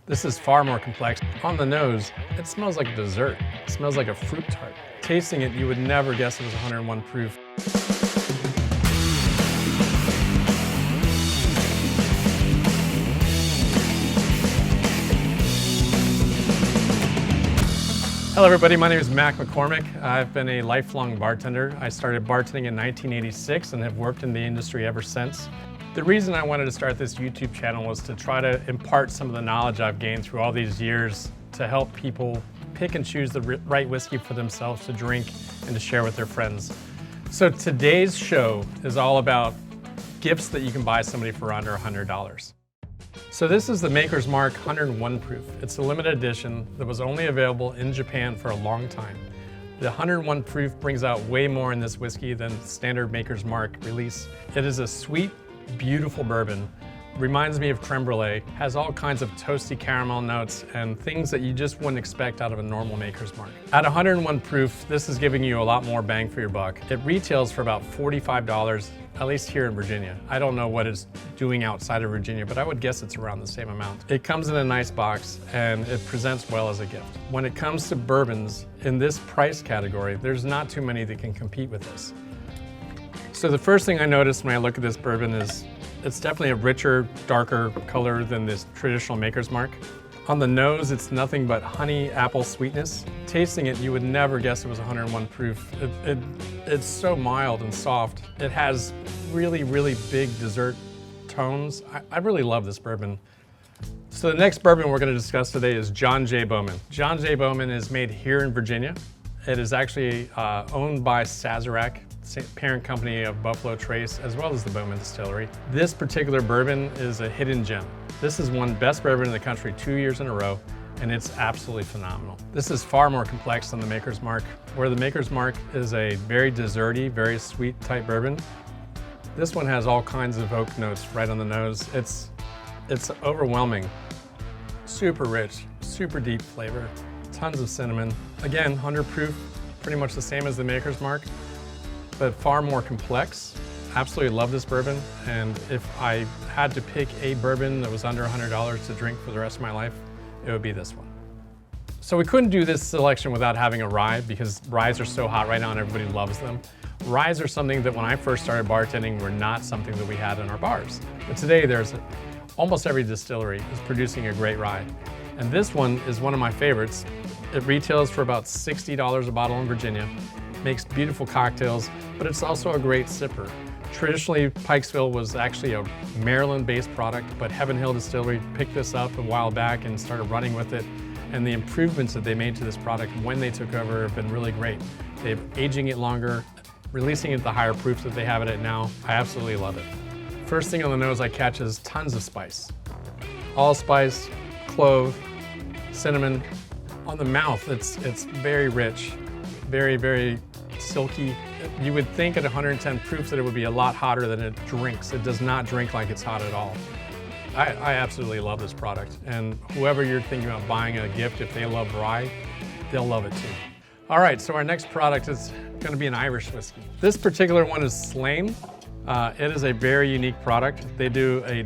This is far more complex. On the nose, it smells like a dessert. It smells like a fruit tart. Tasting it, you would never guess it was 101 proof. Hello everybody, my name is Mac McCormick. I've been a lifelong bartender. I started bartending in 1986 and have worked in the industry ever since. The reason I wanted to start this YouTube channel was to try to impart some of the knowledge I've gained through all these years to help people pick and choose the right whiskey for themselves to drink and to share with their friends. So today's show is all about gifts that you can buy somebody for under $100. So this is the Maker's Mark 101 proof. It's a limited edition that was only available in Japan for a long time. The 101 proof brings out way more in this whiskey than standard Maker's Mark release. It is a sweet, beautiful bourbon. Reminds me of creme brulee, has all kinds of toasty caramel notes and things that you just wouldn't expect out of a normal Maker's Mark. At 101 proof, this is giving you a lot more bang for your buck. It retails for about $45, at least here in Virginia. I don't know what it's doing outside of Virginia, but I would guess it's around the same amount. It comes in a nice box and it presents well as a gift. When it comes to bourbons, in this price category, there's not too many that can compete with this. So the first thing I noticed when I look at this bourbon is it's definitely a richer, darker color than this traditional Maker's Mark. On the nose, it's nothing but honey apple sweetness. Tasting it, you would never guess it was 101 proof. It's so mild and soft. It has really, really big dessert tones. I really love this bourbon. So the next bourbon we're going to discuss today is John J. Bowman. John J. Bowman is made here in Virginia. It is actually owned by Sazerac, parent company of Buffalo Trace, as well as the Bowman Distillery. This particular bourbon is a hidden gem. This is won best bourbon in the country 2 years in a row, and it's absolutely phenomenal. This is far more complex than the Maker's Mark. Where the Maker's Mark is a very desserty, very sweet type bourbon, this one has all kinds of oak notes right on the nose. It's overwhelming, super rich, super deep flavor, tons of cinnamon. Again, 100 proof, pretty much the same as the Maker's Mark, but far more complex. Absolutely love this bourbon, and if I had to pick a bourbon that was under $100 to drink for the rest of my life, it would be this one. So we couldn't do this selection without having a rye, because ryes are so hot right now and everybody loves them. Ryes are something that when I first started bartending were not something that we had in our bars. But today almost every distillery is producing a great rye. And this one is one of my favorites. It retails for about $60 a bottle in Virginia. Makes beautiful cocktails, but it's also a great sipper. Traditionally, Pikesville was actually a Maryland-based product, but Heaven Hill Distillery picked this up a while back and started running with it. And the improvements that they made to this product when they took over have been really great. They're aging it longer, releasing it at the higher proof that they have it at now. I absolutely love it. First thing on the nose I catch is tons of spice. Allspice, clove, cinnamon. On the mouth, it's very rich, very, very silky. You would think at 110 proof that it would be a lot hotter than it drinks. It does not drink like it's hot at all. I absolutely love this product, and whoever you're thinking about buying a gift, if they love rye, they'll love it too. All right, so our next product is going to be an Irish whiskey. This particular one is Slane. It is a very unique product. They do a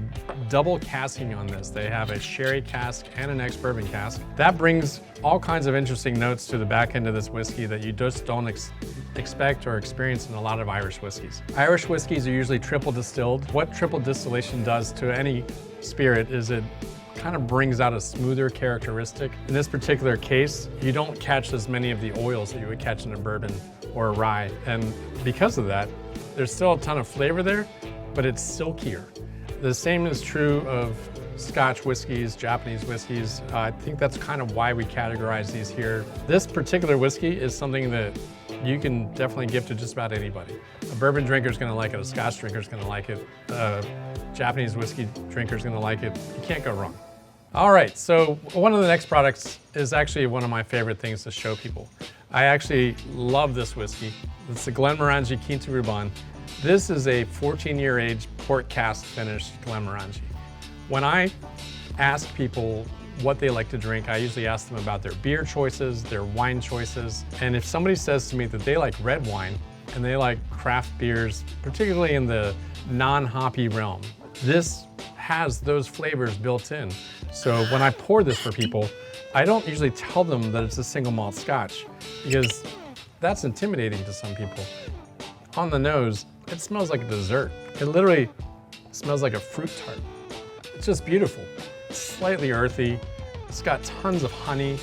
double casking on this. They have a sherry cask and an ex-bourbon cask. That brings all kinds of interesting notes to the back end of this whiskey that you just don't expect or experience in a lot of Irish whiskeys. Irish whiskeys are usually triple distilled. What triple distillation does to any spirit is it kind of brings out a smoother characteristic. In this particular case, you don't catch as many of the oils that you would catch in a bourbon or a rye. And because of that, there's still a ton of flavor there, but it's silkier. The same is true of Scotch whiskeys, Japanese whiskeys. I think that's kind of why we categorize these here. This particular whiskey is something that you can definitely give to just about anybody. A bourbon drinker is going to like it, a Scotch drinker is going to like it, a Japanese whiskey drinker is going to like it. You can't go wrong. All right, so one of the next products is actually one of my favorite things to show people. I actually love this whiskey. It's the Glenmorangie Quinta Ruban. This is a 14-year age port cask finished Glenmorangie. When I ask people what they like to drink, I usually ask them about their beer choices, their wine choices. And if somebody says to me that they like red wine and they like craft beers, particularly in the non-hoppy realm, this has those flavors built in. So when I pour this for people, I don't usually tell them that it's a single malt Scotch because that's intimidating to some people. On the nose, it smells like a dessert. It literally smells like a fruit tart. It's just beautiful. It's slightly earthy. It's got tons of honey.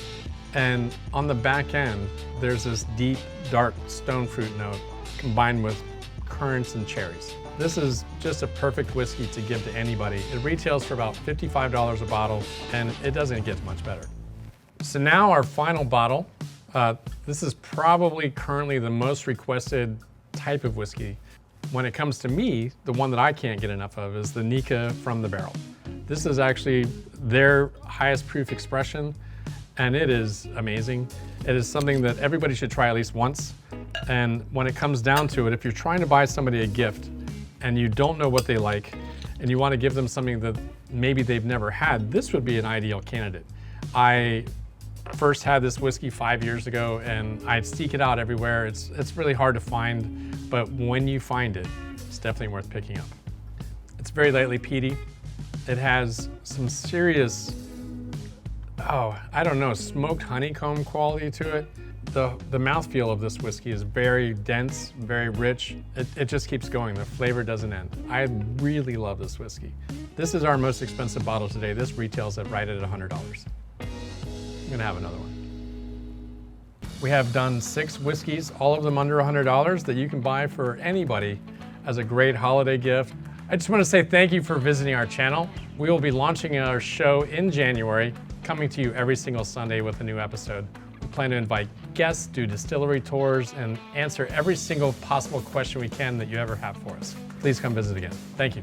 And on the back end, there's this deep, dark stone fruit note combined with currants and cherries. This is just a perfect whiskey to give to anybody. It retails for about $55 a bottle, and it doesn't get much better. So now our final bottle. This is probably currently the most requested type of whiskey. When it comes to me, the one that I can't get enough of is the Nikka from the Barrel. This is actually their highest proof expression, and it is amazing. It is something that everybody should try at least once. And when it comes down to it, if you're trying to buy somebody a gift and you don't know what they like, and you want to give them something that maybe they've never had, this would be an ideal candidate. I first had this whiskey 5 years ago, and I'd seek it out everywhere. It's really hard to find, but when you find it, it's definitely worth picking up. It's very lightly peaty. It has some serious, I don't know, smoked honeycomb quality to it. The mouthfeel of this whiskey is very dense, very rich. It just keeps going. The flavor doesn't end. I really love this whiskey. This is our most expensive bottle today. This retails right at $100. I'm gonna have another one. We have done 6 whiskeys, all of them under $100 that you can buy for anybody as a great holiday gift. I just want to say thank you for visiting our channel. We will be launching our show in January, coming to you every single Sunday with a new episode. We plan to invite guests, do distillery tours, and answer every single possible question we can that you ever have for us. Please come visit again. Thank you.